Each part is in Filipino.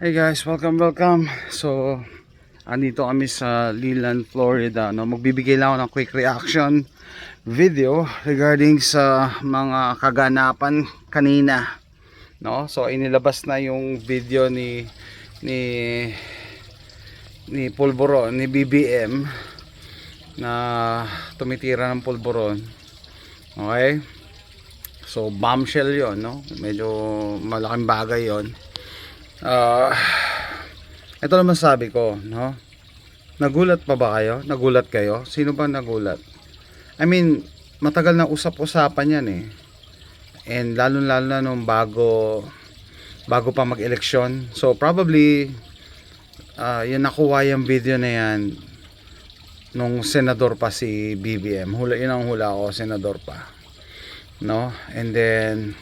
Hey guys, welcome. So, andito kami sa Leland, Florida, no. Magbibigay lang ako ng quick reaction video regarding sa mga kaganapan kanina, no. So, inilabas na yung video ni ni Pulburon, ni BBM na tumitira ng pulburon. Okay? So, bombshell 'yon, no. Medyo malaking bagay 'yon. Ito naman sabi ko, no? Nagulat pa ba kayo? Nagulat kayo? Sino ba nagulat? I mean, matagal na usap-usapan yan eh. And lalo-lalo na nung bago pa mag-eleksyon. So probably yung nakuha yung video na yan nung senador pa si BBM. Yun ang hula ko, senador pa. No? And then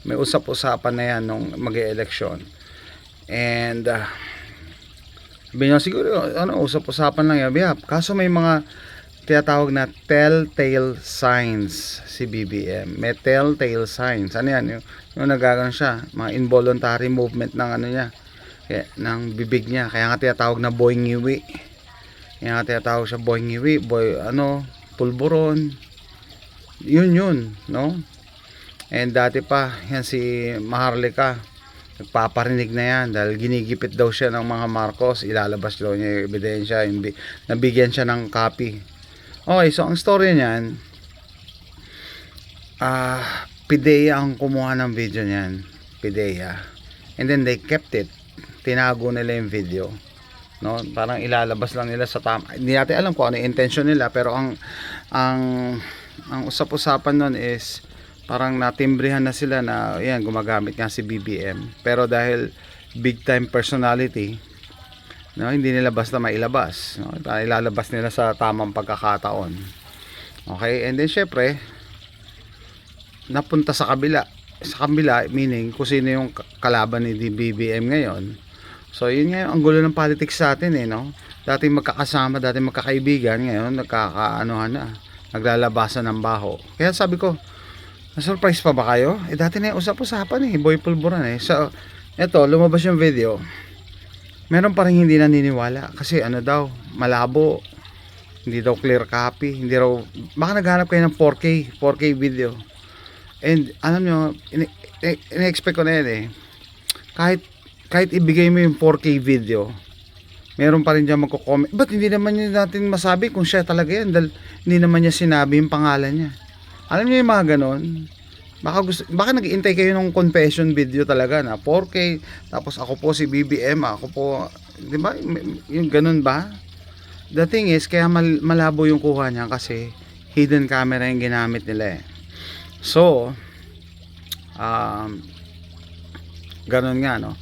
may usap-usapan na yan nung mag-eleksyon. And siguro usap-usapan lang yan. Kaso may mga tinatawag na telltale signs si BBM. May telltale signs. Ano yan? Yung nagagano siya, mga involuntary movement ng ano niya, ng bibig niya. Kaya nga tinatawag na boy ngiwi. Kaya nga tinatawag siya boy ngiwi, pulburon. Yun, no? And dati pa yan si Maharlika, nagpaparinig na yan dahil ginigipit daw siya ng mga Marcos. Ilalabas daw niya yung ebidensya, nabigyan siya ng copy. Okay, so ang story niyan, PIDEA ang kumuha ng video niyan, PIDEA, and then they kept it, tinago nila yung video, no? Parang ilalabas lang nila sa tama. Hindi natin alam kung ano yung intention nila, pero ang usap-usapan nun is parang natimbrihan na sila na yan, gumagamit nga si BBM, pero dahil big time personality, no, hindi nila basta mailabas, no? Ilalabas nila sa tamang pagkakataon. Okay, and then syempre napunta sa kabila, meaning kung sino yung kalaban ni BBM ngayon. So yun nga ang gulo ng politics sa atin eh, no? Dati magkakasama, dati magkakaibigan, ngayon nagkakaanohan na, naglalabasan ng baho. Kaya sabi ko, na-surprise pa ba kayo? Dati na yung usap-usapan eh, boy pulburan eh. So, eto, lumabas yung video. Meron pa rin hindi naniniwala. Kasi ano daw, malabo. Hindi daw clear copy. Hindi raw, baka naghanap kayo ng 4K video. And, alam nyo, in-expect ko na yan eh. Kahit ibigay mo yung 4K video, meron pa rin dyan magko-comment. Ba't hindi naman natin masabi kung siya talaga yan? Dahil hindi naman niya sinabi yung pangalan niya. Alam niyo yung mga ganon, baka nag-iintay kayo ng confession video talaga na 4K, tapos ako po si BBM, ako po, di ba? Yung ganon ba? The thing is, kaya malabo yung kuha niya kasi hidden camera yung ginamit nila eh. So, ganon nga, no?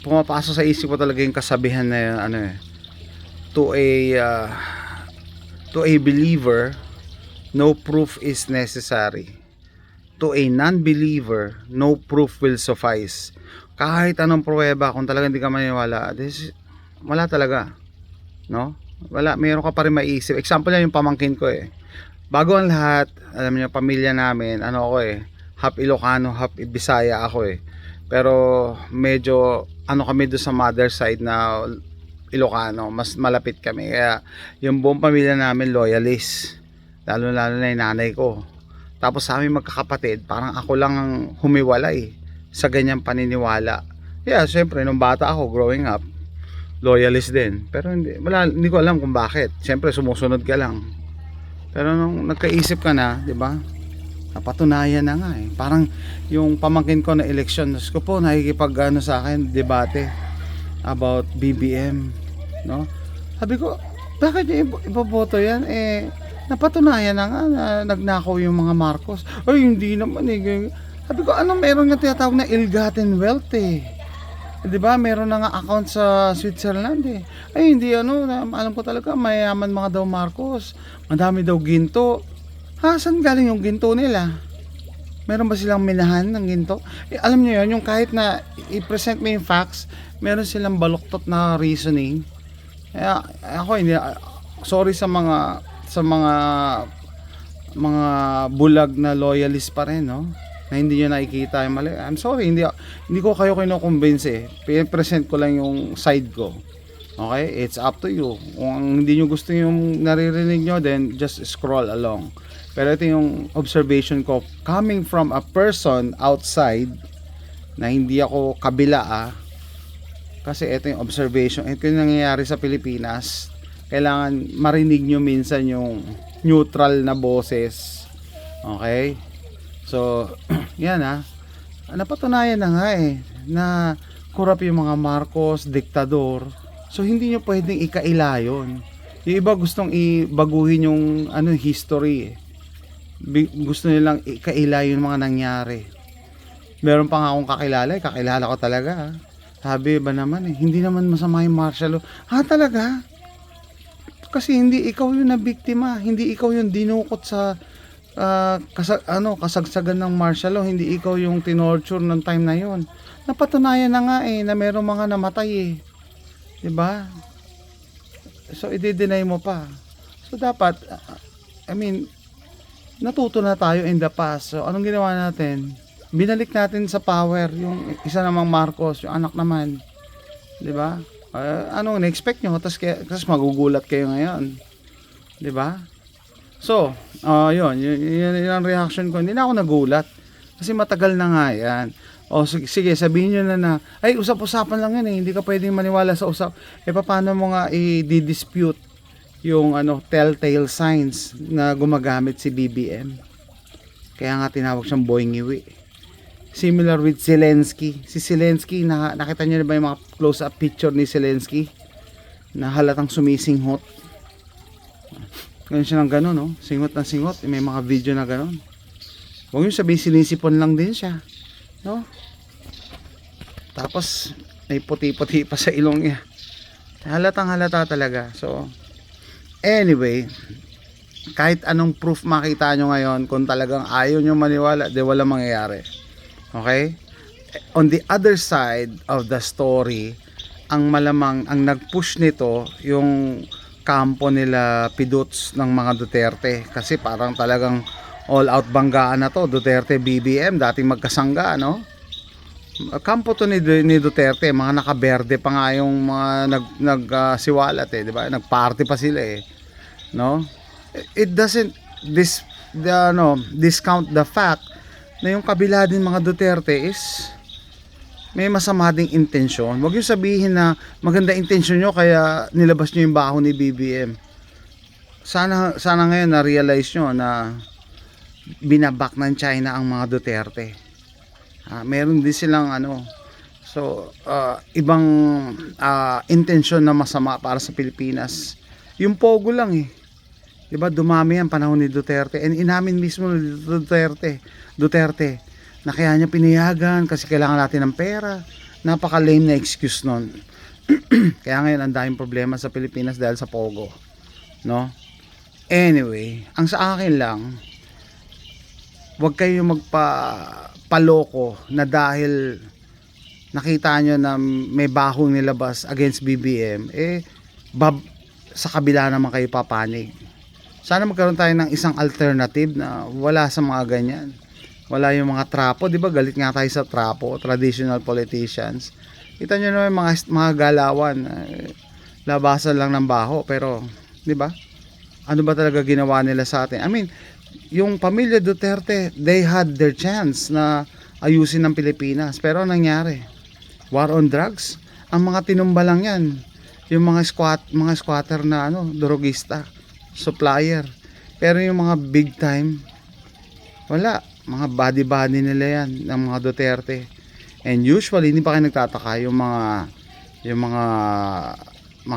Pumapasok sa isip ko talaga yung kasabihan na yun, ano eh, to a believer, no proof is necessary. To a non-believer, no proof will suffice. Kahit anong pruweba, kung talagang hindi ka maniwala, wala talaga, no? Wala, mayroon ka pa rin maiisip. Example yan yung pamangkin ko eh. Bago ang lahat, alam niyo, pamilya namin, ano ako eh, half Ilocano, half Bisaya ako eh. Pero medyo ano kami doon sa mother side na Ilocano, mas malapit kami. Kaya yung buong pamilya namin loyalist. Lalo na yung nanay ko. Tapos sa amin magkakapatid, parang ako lang ang humiwalay sa ganyang paniniwala. Yeah, syempre nung bata ako, growing up, loyalist din. Pero hindi ko alam kung bakit. Syempre sumusunod ka lang. Pero nung nagkaisip ka na, di ba? Napatunayan na nga eh. Parang yung pamangkin ko na election, ko po nakikipag sa akin, debate about BBM, no? Sabi ko, bakit yung iboboto yan? Napatunayan na nga na nagnakaw yung mga Marcos. Ay, hindi naman eh. Sabi ko, meron nga tinatawag na ill-gotten wealth eh. Diba, meron na nga account sa Switzerland eh. Ay, hindi alam ko talaga, mayaman mga daw Marcos. Madami daw ginto. Saan galing yung ginto nila? Meron ba silang minahan ng ginto? Alam niyo yun, yung kahit na i-present mo yung facts, meron silang baluktot na reasoning. Kaya, ako hindi, sorry sa mga bulag na loyalist pa rin, no? na hindi nyo nakikita yung mali. I'm sorry, hindi ko kayo kinukumbinse eh. Present ko lang yung side ko. Okay, it's up to you. Kung hindi nyo gusto yung naririnig nyo, then just scroll along. Pero ito yung observation ko coming from a person outside, na hindi ako kabila kasi ito yung observation, ito yung nangyayari sa Pilipinas. Kailangan marinig nyo minsan yung neutral na boses. Okay, so yan napatunayan na nga na corrupt yung mga Marcos, diktador. So hindi nyo pwedeng ikaila yun. Yung iba gustong ibaguhin yung history gusto nilang ikaila yung mga nangyari. Meron pa nga akong kakilala ko talaga sabi ba naman hindi naman masama yung martial law. Talaga? Kasi hindi ikaw yung nabiktima, hindi ikaw yung dinukot sa kasagsagan ng martial law, hindi ikaw yung tinorture ng time na yon. Napatunayan na nga na merong mga namatay diba? So i-deny mo pa. So dapat natuto na tayo in the past. So anong ginawa natin? Binalik natin sa power yung isa namang Marcos, yung anak naman. Diba? Anong na-expect nyo? Tapos magugulat kayo ngayon. Diba? So, yun ang reaction ko. Hindi na ako nagulat. Kasi matagal na nga yan. Sige, sabihin nyo na ay, usap-usapan lang yan hindi ka pwedeng maniwala sa usap. Paano mo nga i-dispute yung telltale signs na gumagamit si BBM? Kaya nga tinawag siyang boy ngiwi. Similar with Zelensky. Si Zelensky, nakita nyo na ba yung mga close-up picture ni Zelensky? Na halatang sumisinghot. Ganun siya ng ganun, no? Singot na singot. May mga video na ganun. Huwag yung sabihin sinisipon lang din siya. No? Tapos, may puti-puti pa sa ilong niya. Halatang halata talaga. So, anyway, kahit anong proof makita nyo ngayon, kung talagang ayaw nyo maniwala, di wala mangyayari. Okay? On the other side of the story, ang malamang, ang nag-push nito, yung kampo nila Pidots ng mga Duterte. Kasi parang talagang all-out banggaan na to. Duterte, BBM, dating magkasangga, no? Kampo to ni Duterte. Mga nakaberde pa nga yung mga nagsiwalat di ba? Nagparty pa sila no? It doesn't discount the fact na yung kabila din mga Duterte is may masama ding intensyon. Huwag yung sabihin na maganda intensyon nyo kaya nilabas nyo yung baho ni BBM. Sana ngayon na-realize nyo na binabak ng China ang mga Duterte. Meron din silang ibang intensyon na masama para sa Pilipinas. Yung pogo lang diba, dumami ang panahon ni Duterte, and inamin mismo ni Duterte na kaya niya pinayagan kasi kailangan natin ng pera. Napaka-lame na excuse nun. Kaya ngayon ang daming problema sa Pilipinas dahil sa pogo, no? Anyway, ang sa akin lang, huwag kayo magpaloko na dahil nakita nyo na may bahong nilabas against BBM, sa kabila naman kayo papanig. Sana magkaroon tayo ng isang alternative na wala sa mga ganyan. Wala yung mga trapo, di ba? Galit nga tayo sa trapo, traditional politicians. Kita nyo naman mga galawan, labasan lang ng baho, pero, di ba? Ano ba talaga ginawa nila sa atin? I mean, yung pamilya Duterte, they had their chance na ayusin ng Pilipinas. Pero anong nangyari? War on drugs? Ang mga tinumba lang yan, yung mga squatter na drogista, supplier. Pero yung mga big time, wala. Mga body nila yan ng mga Duterte. And usually hindi pa kayo nagtataka yung mga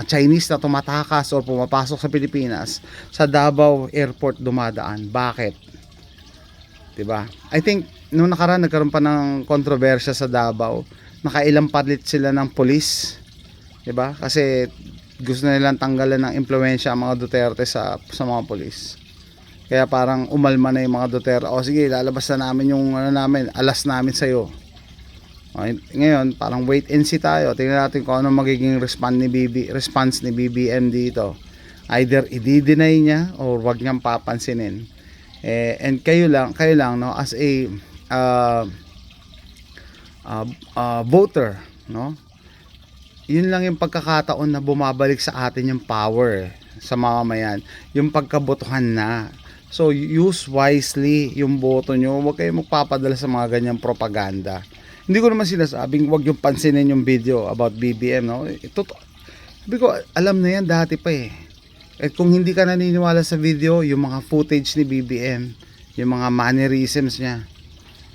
Chinese na tumatakas o pumapasok sa Pilipinas, sa Davao Airport dumadaan. Bakit? Diba? I think nung nakaraan nagkaroon pa ng kontrobersya sa Davao, nakailang palit sila ng police, diba? Kasi gusto nilang tanggalan ng impluwensya ang mga Duterte sa mga police. Kaya parang umalma na yung mga Duterte. Sige, lalabas na namin yung alas namin sa'yo. Ngayon, parang wait and see tayo. Tingnan natin kung ano magiging response ni BBM dito. Either i-deny niya or wag niyang papansinin. And kayo lang no, as a uh, voter, no? Yun lang yung pagkakataon na bumabalik sa atin yung power sa mamamayan, yung pagkabotohan na. So use wisely yung boto nyo, huwag kayong magpapadala sa mga ganyang propaganda. Hindi ko naman sinasabing huwag yung pansinin yung video about BBM, no? Ito, sabi ko, alam na yan dati pa eh. At kung hindi ka naniniwala sa video, yung mga footage ni BBM, yung mga mannerisms niya,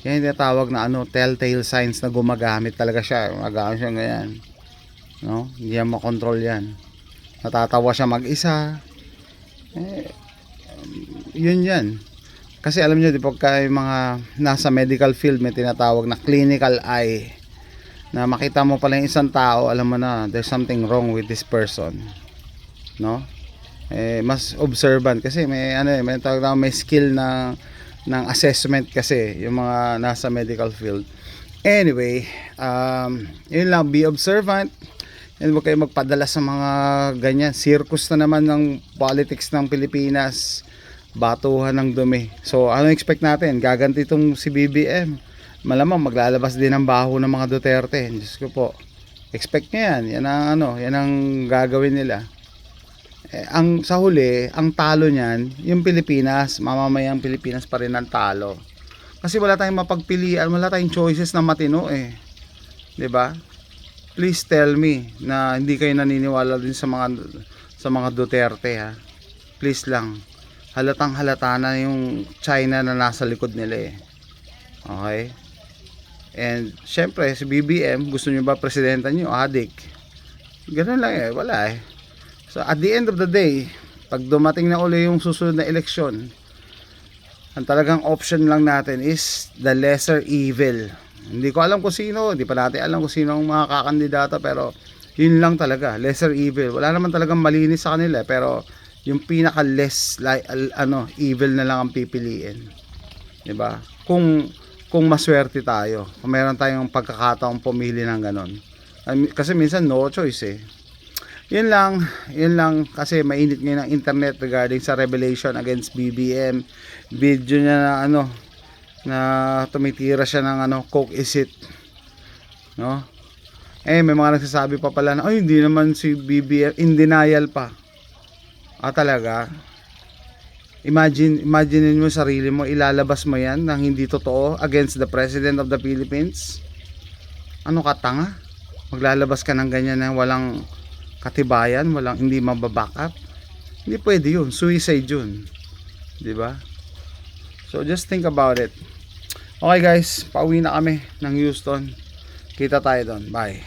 yan yung tawag na telltale signs na gumagamit talaga siya. Gumagamit siya ganyan, no? Hindi yan makontrol yan. Natatawa siya mag-isa. Yun yan. Kasi alam nyo, di pagka yung mga nasa medical field, may tinatawag na clinical eye, na makita mo pala yung isang tao, alam mo na there's something wrong with this person, no? Mas observant kasi may may tawag na may skill ng assessment kasi yung mga nasa medical field. Anyway, yun lang, be observant and huwag kayo magpadala sa mga ganyan. Circus na naman ng politics ng Pilipinas, batuhan ng dumi. So ano expect natin? Gaganti itong si BBM, malamang maglalabas din ang baho ng mga Duterte. Diyos ko po, expect nyo yan. Yan ang yan ang gagawin nila. Ang sa huli, ang talo niyan, yung Pilipinas, mamamayang Pilipinas pa rin ang talo. Kasi wala tayong mapagpilian, wala tayong choices na matino eh. 'Di ba? Please tell me na hindi kayo naniniwala din sa mga Duterte, ha. Please lang. Halatang halata na yung China na nasa likod nila eh. Okay? And syempre si BBM, gusto niyo ba presidenta niyo? Adik. Ganun lang eh, wala eh. So at the end of the day, pag dumating na uli yung susunod na eleksyon, ang talagang option lang natin is the lesser evil. Hindi ko alam kung sino, hindi pa natin alam kung sino ang mga kakandidato, pero yun lang talaga, lesser evil. Wala naman talagang malinis sa kanila, pero yung pinaka less evil na lang ang pipiliin. 'Di ba? Kung maswerte tayo, kung meron tayong pagkakataong pumili ng ganon. Kasi minsan no choice eh. Yun lang kasi mainit ngayon ang internet regarding sa revelation against BBM. Video niya na na tumitira siya ng coke is it, no? May mga nagsasabi pa pala na ay hindi naman si BBM, in denial pa. Talaga? Imagine mo sarili mo, ilalabas mo yan ng hindi totoo against the President of the Philippines? Ano ka, tanga? Maglalabas ka ng ganyan na walang katibayan, hindi mababack up? Hindi pwede yun, suicide yun, di ba? So just think about it. Okay guys, pauwi na kami ng Houston. Kita tayo doon, bye.